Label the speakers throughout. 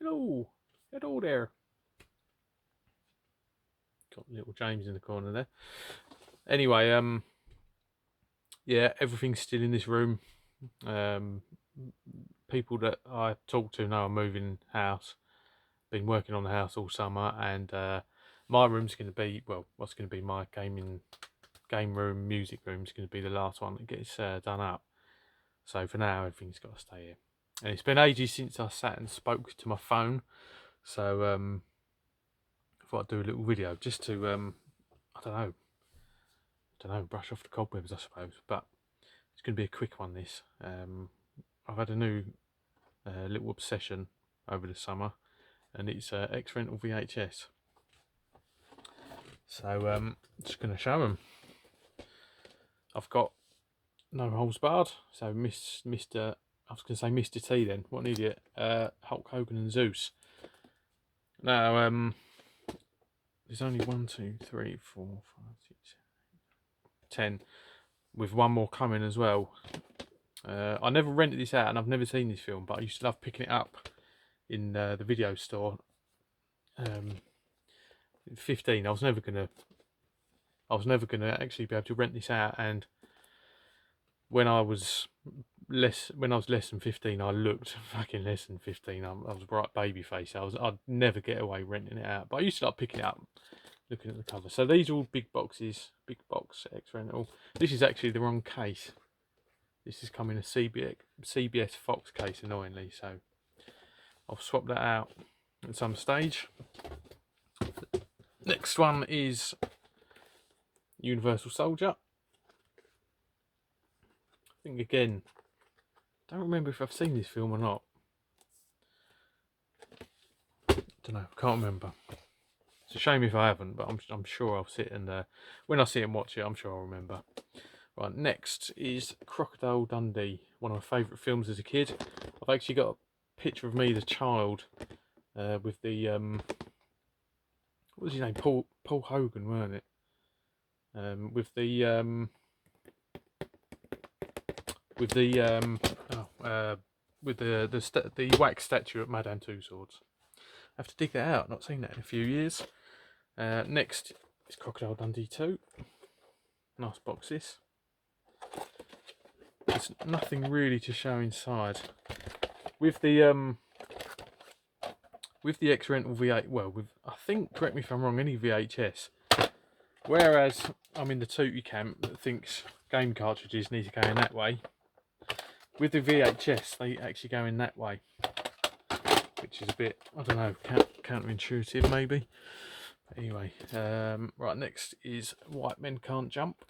Speaker 1: Hello, hello there. Got little James in the corner there. Anyway, yeah, everything's still in this room. Um, People that I talk to know I'm moving house. Been working on the house all summer, and my room's going to be what's going to be my game room, music room is going to be the last one that gets done up. So for now, everything's got to stay here. And it's been ages since I sat and spoke to my phone, so I thought I'd do a little video just to I don't know, brush off the cobwebs, I suppose. But it's going to be a quick one. This I've had a new little obsession over the summer, and it's X-Rental VHS. So just going to show them. I've got No Holes Barred. So Mr. I was going to say Mr. T then. What an idiot. Hulk Hogan and Zeus. Now there's only 1, 2, 3, 4, 5, 6, 10, with one more coming as well. I never rented this out, and I've never seen this film, but I used to love picking it up in the video store. 15, I was never gonna actually be able to rent this out, and when I was less than 15, I looked fucking less than 15. I was a bright baby face. I'd never get away renting it out, but I used to like picking it up, looking at the cover. So these are all big boxes, big box X-Rental. This is actually the wrong case. This is coming a CBS Fox case, annoyingly, so I'll swap that out at some stage. Next one is Universal Soldier. I think again, don't remember if I've seen this film or not. Don't know, can't remember. It's a shame if I haven't, but I'm sure I'll sit and when I see and watch it, I'm sure I'll remember. Right, next is Crocodile Dundee, one of my favourite films as a kid. I've actually got a picture of me as a child with the what was his name? Paul Hogan, weren't it? With the wax statue at Madame Tussauds. I have to dig that out. Not seen that in a few years. Next is Crocodile Dundee 2. Nice box this. There's nothing really to show inside. With the X-Rental V8, I think, correct me if I'm wrong, any VHS. Whereas I'm in the Tootie camp that thinks game cartridges need to go in that way. With the VHS, they actually go in that way, which is a bit, I don't know, counterintuitive maybe. Anyway, right, next is White Men Can't Jump.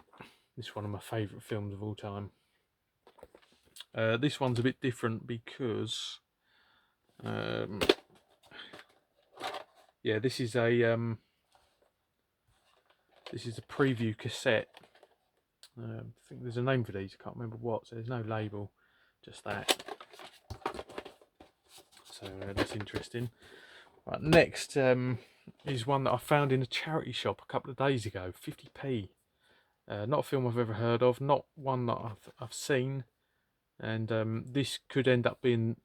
Speaker 1: This is one of my favourite films of all time. This one's a bit different because, yeah, this is a preview cassette. I think there's a name for these. I can't remember what. So there's no label, just that. So that's interesting. Right, next is one that I found in a charity shop a couple of days ago. 50p. Not a film I've ever heard of. Not one that I've seen. And this could end up being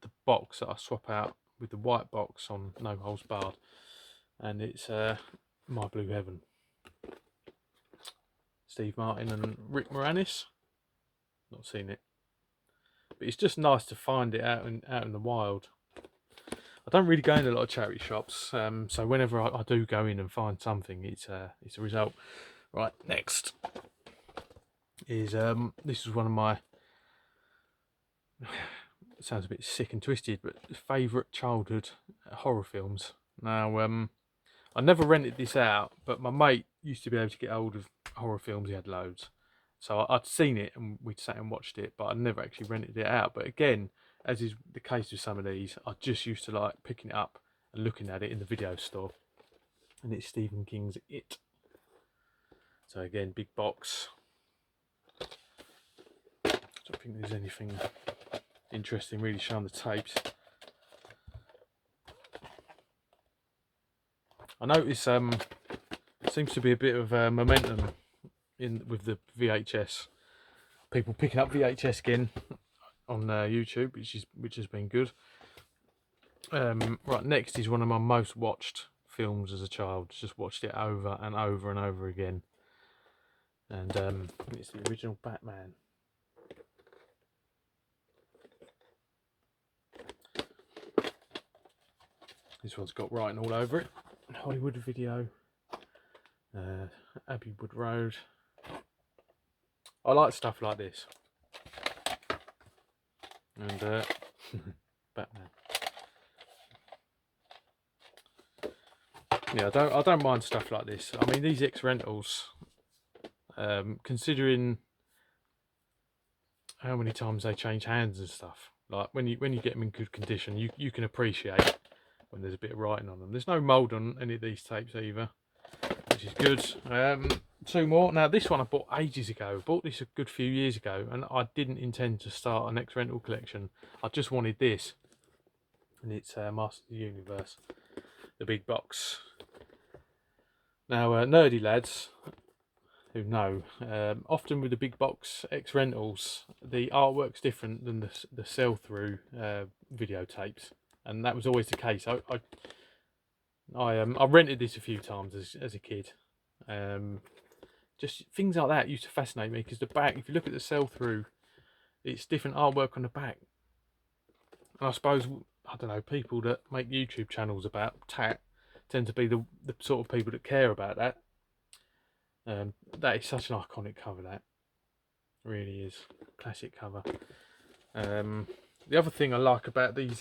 Speaker 1: the box that I swap out with the white box on No Holes Barred. And it's My Blue Heaven. Steve Martin and Rick Moranis. Not seen it, but it's just nice to find it out in the wild. I don't really go in a lot of charity shops, so whenever I do go in and find something, it's a result. Right, next is this is one of my it sounds a bit sick and twisted, but favourite childhood horror films. Now, I never rented this out, but my mate used to be able to get hold of horror films. He had loads, so I'd seen it and we'd sat and watched it, but I never actually rented it out. But again, as is the case with some of these, I just used to like picking it up and looking at it in the video store. And it's Stephen King's It. So again, big box. I don't think there's anything interesting really showing the tapes. I notice there seems to be a bit of momentum with the VHS. People picking up VHS again on YouTube, which has been good. Right, next is one of my most watched films as a child. Just watched it over and over and over again. And it's the original Batman. This one's got writing all over it. Hollywood Video, Abbey Wood Road. I like stuff like this. And Batman. Yeah, I don't mind stuff like this. I mean, these X rentals, considering how many times they change hands and stuff, like when you get them in good condition, you can appreciate when there's a bit of writing on them. There's no mould on any of these tapes either, which is good. Two more. Now this one I bought ages ago. I bought this a good few years ago, and I didn't intend to start an X rental collection. I just wanted this, and it's Master of the Universe, the big box. Now, nerdy lads who know, often with the big box X rentals, the artwork's different than the sell-through videotapes, and that was always the case. I rented this a few times as a kid. Just things like that used to fascinate me, because the back, if you look at the sell-through, it's different artwork on the back. And I suppose, I don't know, people that make YouTube channels about tat tend to be the sort of people that care about that. That is such an iconic cover, that really is. Classic cover. The other thing I like about these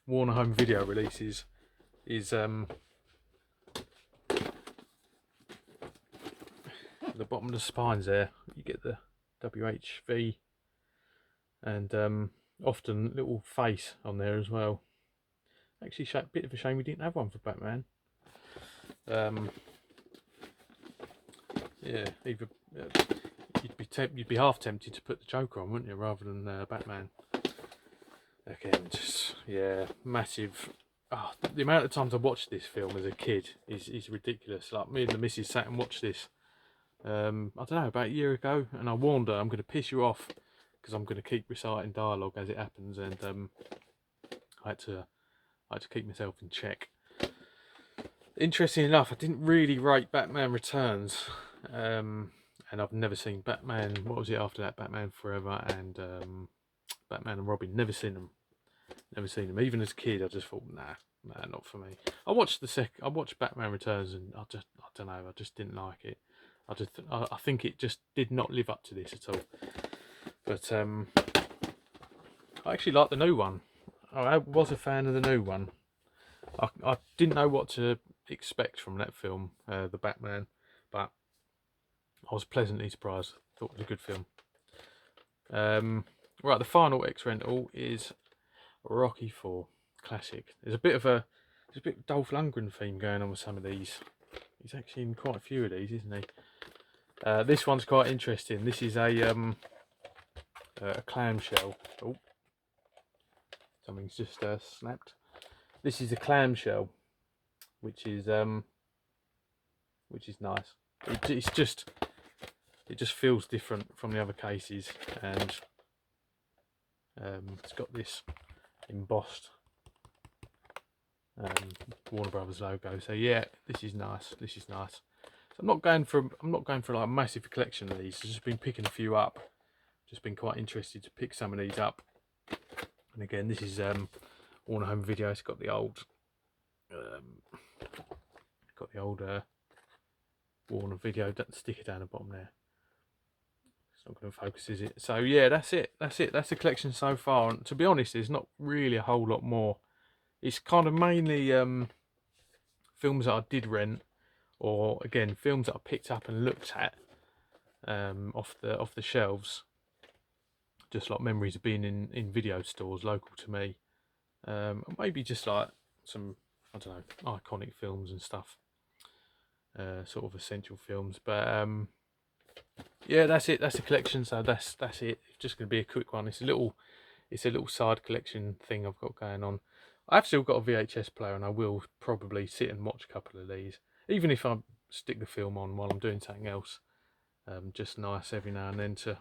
Speaker 1: Warner Home Video releases is the bottom of the spines there. You get the WHV and often little face on there as well. Actually, bit of a shame we didn't have one for Batman. Yeah, either you'd be half tempted to put the Joker on, wouldn't you, rather than Batman. Again, just yeah, massive. Oh, the amount of times I watched this film as a kid is ridiculous. Like, me and the missus sat and watched this. I don't know, about a year ago, and I warned her I'm going to piss you off because I'm going to keep reciting dialogue as it happens, and I had to keep myself in check. Interesting enough, I didn't really rate Batman Returns, and I've never seen Batman. What was it after that? Batman Forever and Batman and Robin. Never seen them. Even as a kid, I just thought, nah, not for me. I watched Batman Returns, and I don't know, I just didn't like it. I think it just did not live up to this at all. But I actually like the new one. I was a fan of the new one. I didn't know what to expect from that film, the Batman, but I was pleasantly surprised. Thought it was a good film. Right, the final X rental is Rocky IV classic. There's a bit of Dolph Lundgren theme going on with some of these. He's actually in quite a few of these, isn't he? This one's quite interesting. This is a clamshell. Oh, something's just snapped. This is a clamshell, which is nice. It just feels different from the other cases, and it's got this embossed Warner Brothers logo. So yeah, this is nice. So I'm not going for like a massive collection of these. I've just been picking a few up. Just been quite interested to pick some of these up. And again, this is Warner Home Video. It's got the old Warner Video sticker down the bottom there. It's not going to focus, is it? So yeah, that's it. That's the collection so far. And to be honest, there's not really a whole lot more. It's kind of mainly films that I did rent, or again, films that I picked up and looked at off the shelves. Just like memories of being in video stores local to me. Maybe just like some, I don't know, iconic films and stuff. Sort of essential films. But yeah, that's it. That's the collection. So that's it. It's just going to be a quick one. It's a little side collection thing I've got going on. I've still got a VHS player, and I will probably sit and watch a couple of these, even if I stick the film on while I'm doing something else. Just nice every now and then to,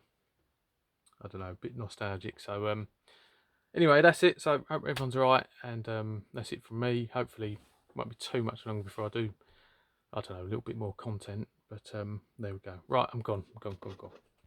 Speaker 1: I don't know, a bit nostalgic. So Anyway, that's it. So hope everyone's alright, and that's it from me. Hopefully, it won't be too much longer before I do, I don't know, a little bit more content. But there we go. Right, I'm gone.